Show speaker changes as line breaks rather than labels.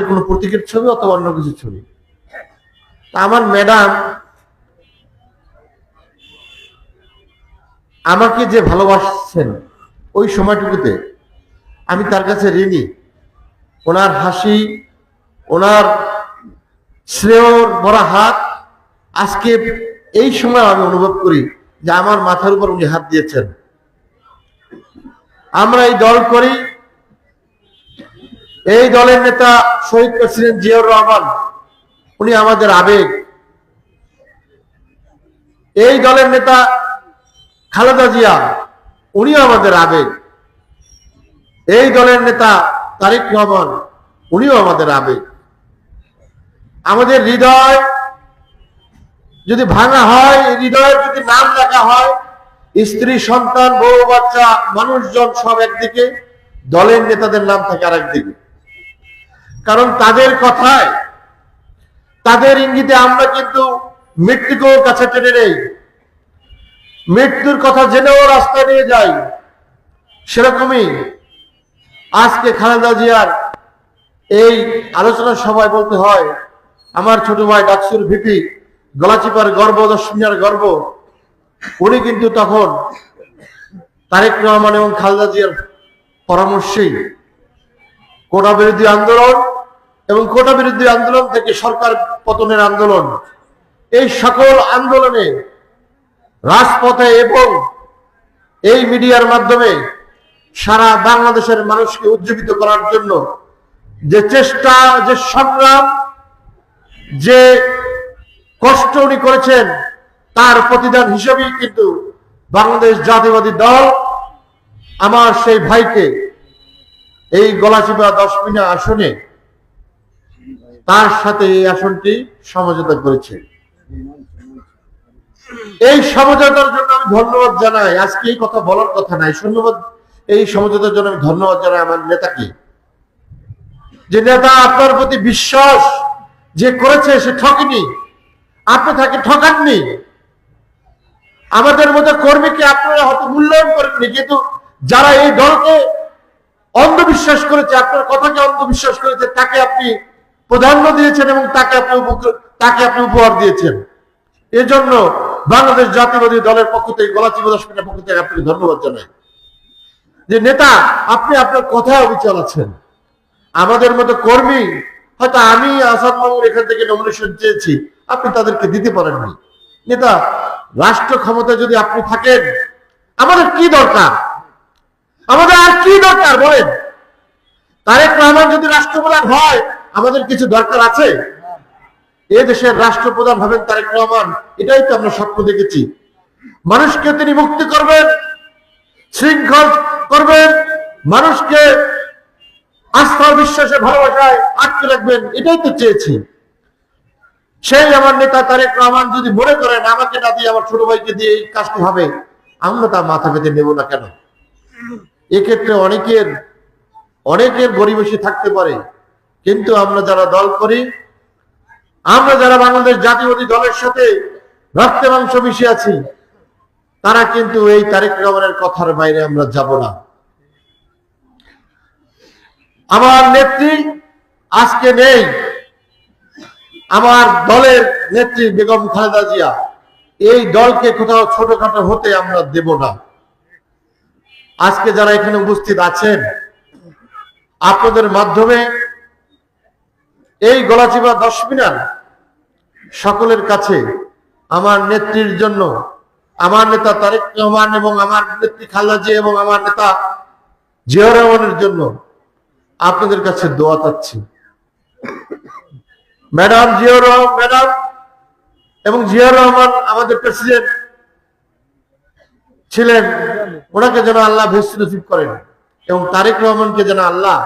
কোনো প্রতীকের ছবি অথবা অন্য কিছু ছবি। আমার ম্যাডাম আমাকে যে ভালোবাসছেন ওই সময়টুকুতে আমি তার কাছে ঋণী। ওনার হাসি, ওনার স্নেহর ভরা হাত আজকে এই সময় আমি অনুভব করি যে আমার মাথার উপর উনি হাত দিয়েছেন। আমরা এই দল করি, এই দলের নেতা শহীদ প্রেসিডেন্ট জিয়াউর রহমান উনি আমাদের আবেগ। এই দলের নেতা খালেদা জিয়া উনিও আমাদের আবেগ। এই দলের নেতা তারেক রহমান উনিও আমাদের আবেগ। আমাদের হৃদয় যদি ভাঙা হয়, হৃদয়ের যদি নাম লেখা হয়, স্ত্রী, সন্তান, বউ, বাচ্চা, মানুষজন সব একদিকে, দলের নেতাদের নাম থাকে আর একদিকে। কারণ তাদের কথায়, তাদের ইঙ্গিতে আমরা কিন্তু মৃত্যুকেও কাছে টেনে নেই, মৃত্যুর কথা জেনেও রাস্তায় নিয়ে যাই। সেরকমই আজকে খালেদা জিয়ার এই আলোচনা সভায় বলতে হয়, আমার ছোট ভাই ডাকসুর ভিপি, গলাচিপার গর্ব, দশমিনার গর্ব, উনি কিন্তু তখন তারেক রহমান এবং খালেদা জিয়ার পরামর্শেই কোটা বিরোধী আন্দোলন এবং কোটা বিরোধী আন্দোলন থেকে সরকার পতনের আন্দোলন, এই সকল আন্দোলনে রাজপথে এবং এই মিডিয়ার মাধ্যমে সারা বাংলাদেশের মানুষকে উজ্জীবিত করার জন্য যে চেষ্টা, যে সংগ্রাম, যে কষ্ট উনি করেছেন, তার প্রতিদান হিসেবেই কিন্তু বাংলাদেশ জাতীয়বাদী দল আমার সেই ভাইকে এই গলাচিপা 10 মিনা আসনে তার সাথে এই আসনটি সমঝোতা করেছে। এই সমঝোতার জন্য আমি ধন্যবাদ জানাই। আজকে এই কথা বলার কথা নাই, ধন্যবাদ। এই সমঝোতার জন্য আমি ধন্যবাদ জানাই আমার নেতাকে, যে নেতা আপনার প্রতি বিশ্বাস যে করেছে সে ঠকেনি, আপনি তাকে ঠকাননি। আমাদের মতো কর্মীকে আপনারা হয়তো মূল্যায়ন করেননি, কিন্তু যারা এই দলকে অন্ধবিশ্বাস করেছে, আপনার কথাকে অন্ধবিশ্বাস করেছে, তাকে আপনি প্রাধান্য দিয়েছেন এবং তাকে আপনি উপহার দিয়েছেন। এজন্য বাংলাদেশ জাতীয়বাদী দলের পক্ষ থেকে, গলাচিপা 10 মিনার পক্ষ থেকে আপনাকে ধন্যবাদ জানাই যে নেতা আপনি আপনার কথায় অবিচল আছেন। আমাদের মতো কর্মী, হয়তো আমি আসাদ মামুর এখান থেকে নমিনেশন চেয়েছি, আপনি তাদেরকে দিতে পারেননি। নেতা, রাষ্ট্র ক্ষমতা যদি আপনি থাকেন, আমাদের কি দরকার? আমাদের আর কি দরকার বলেন? তারেক রহমান যদি রাষ্ট্রপ্রধান হয়, আমাদের কিছু দরকার আছে? এ দেশের রাষ্ট্রপ্রধান হবেন তারেক রহমান, এটাই তো আমরা স্বপ্ন দেখেছি। মানুষকে তিনি মুক্তি করবেন, শৃঙ্খল করবেন, মানুষকে আস্থা, বিশ্বাসে, ভালোবাসায় আটকে রাখবেন, এটাই তো চেয়েছি। সেই আমার নেতা তারেক রহমান যদি মনে করেন আমাকে না দিয়ে আমার ছোট ভাইকে দিয়ে এই কাজটি হবে, আমরা তা মাথা পেতে নেব না কেন? এক্ষেত্রে অনেকের গরিবেশি থাকতে পারে, কিন্তু আমরা যারা দল করি, আমরা যারা বাংলাদেশ জাতীয়বাদী দলের সাথে রক্তে মাংস মিশে আছি, তারা কিন্তু এই তারেক রহমানের কথার বাইরে আমরা যাব না। আমার নেত্রী আজকে নেই, আমার দলের নেত্রী বেগম খালেদা জিয়া, এই দলকে কোথাও ছোটখাটো হতে আমরা দেব না। আজকে যারা এখানে উপস্থিত আছেন, আপনাদের মাধ্যমে এই গলাচিপা 10 মিনার সকলের কাছে আমার নেত্রীর জন্য, আমার নেতা তারেক রহমান এবং আমার নেত্রী খালেদা জিয়া এবং আমার নেতা জিয়াউর রহমানের জন্য আপনাদের কাছে দোয়া চাচ্ছি। ম্যাডাম জিয়াউর রহমান, ম্যাডাম এবং জিয়াউর রহমান আমাদের প্রেসিডেন্ট ছিলেন, ওনাকে যেন আল্লাহ ভেস্ট নসিব করেন এবং তারেক রহমানকে যেন আল্লাহ